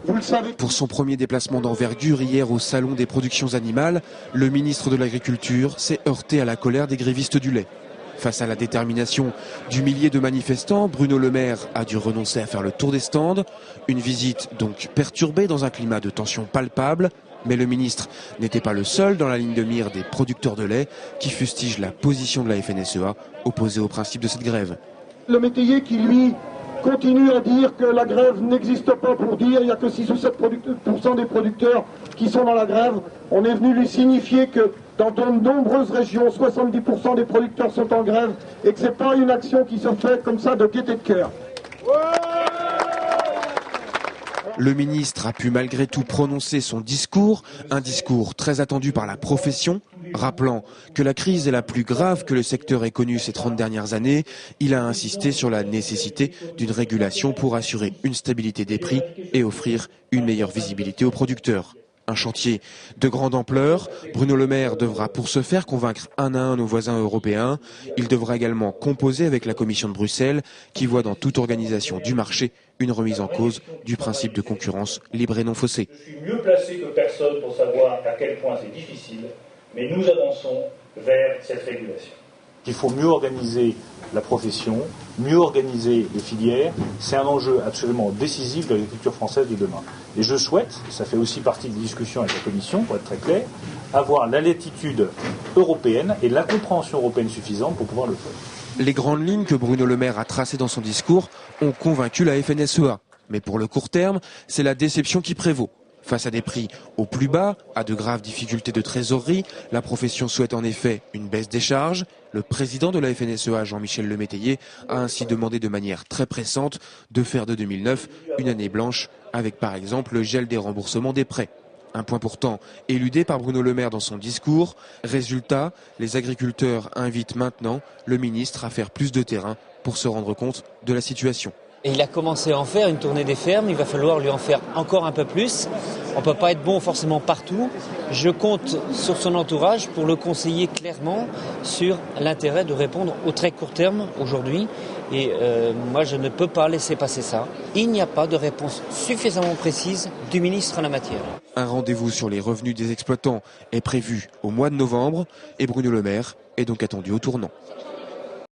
Vous le savez. Pour son premier déplacement d'envergure hier au Salon des productions animales, le ministre de l'Agriculture s'est heurté à la colère des grévistes du lait. Face à la détermination du millier de manifestants, Bruno Le Maire a dû renoncer à faire le tour des stands. Une visite donc perturbée dans un climat de tension palpable. Mais le ministre n'était pas le seul dans la ligne de mire des producteurs de lait qui fustigent la position de la FNSEA opposée au principe de cette grève. Le métayer qui, lui, continue à dire que la grève n'existe pas pour dire, il n'y a que 6 ou 7% des producteurs qui sont dans la grève. On est venu lui signifier que dans de nombreuses régions, 70% des producteurs sont en grève et que ce n'est pas une action qui se fait comme ça de gaieté de cœur. Le ministre a pu malgré tout prononcer son discours, un discours très attendu par la profession. Rappelant que la crise est la plus grave que le secteur ait connue ces 30 dernières années, il a insisté sur la nécessité d'une régulation pour assurer une stabilité des prix et offrir une meilleure visibilité aux producteurs. Un chantier de grande ampleur. Bruno Le Maire devra pour ce faire convaincre un à un nos voisins européens. Il devra également composer avec la Commission de Bruxelles qui voit dans toute organisation du marché une remise en cause du principe de concurrence libre et non faussée. Je suis mieux placé que personne pour savoir à quel point c'est difficile, mais nous avançons vers cette régulation. Il faut mieux organiser la profession, mieux organiser les filières. C'est un enjeu absolument décisif de l'agriculture française de demain. Et je souhaite, ça fait aussi partie des discussions avec la Commission, pour être très clair, avoir la latitude européenne et la compréhension européenne suffisante pour pouvoir le faire. Les grandes lignes que Bruno Le Maire a tracées dans son discours ont convaincu la FNSEA. Mais pour le court terme, c'est la déception qui prévaut. Face à des prix au plus bas, à de graves difficultés de trésorerie, la profession souhaite en effet une baisse des charges. Le président de la FNSEA, Jean-Michel Lemétayer, a ainsi demandé de manière très pressante de faire de 2009 une année blanche, avec par exemple le gel des remboursements des prêts. Un point pourtant éludé par Bruno Le Maire dans son discours. Résultat, les agriculteurs invitent maintenant le ministre à faire plus de terrain pour se rendre compte de la situation. Et il a commencé à en faire une tournée des fermes, il va falloir lui en faire encore un peu plus. On ne peut pas être bon forcément partout. Je compte sur son entourage pour le conseiller clairement sur l'intérêt de répondre au très court terme aujourd'hui. Et moi, je ne peux pas laisser passer ça. Il n'y a pas de réponse suffisamment précise du ministre en la matière. Un rendez-vous sur les revenus des exploitants est prévu au mois de novembre et Bruno Le Maire est donc attendu au tournant.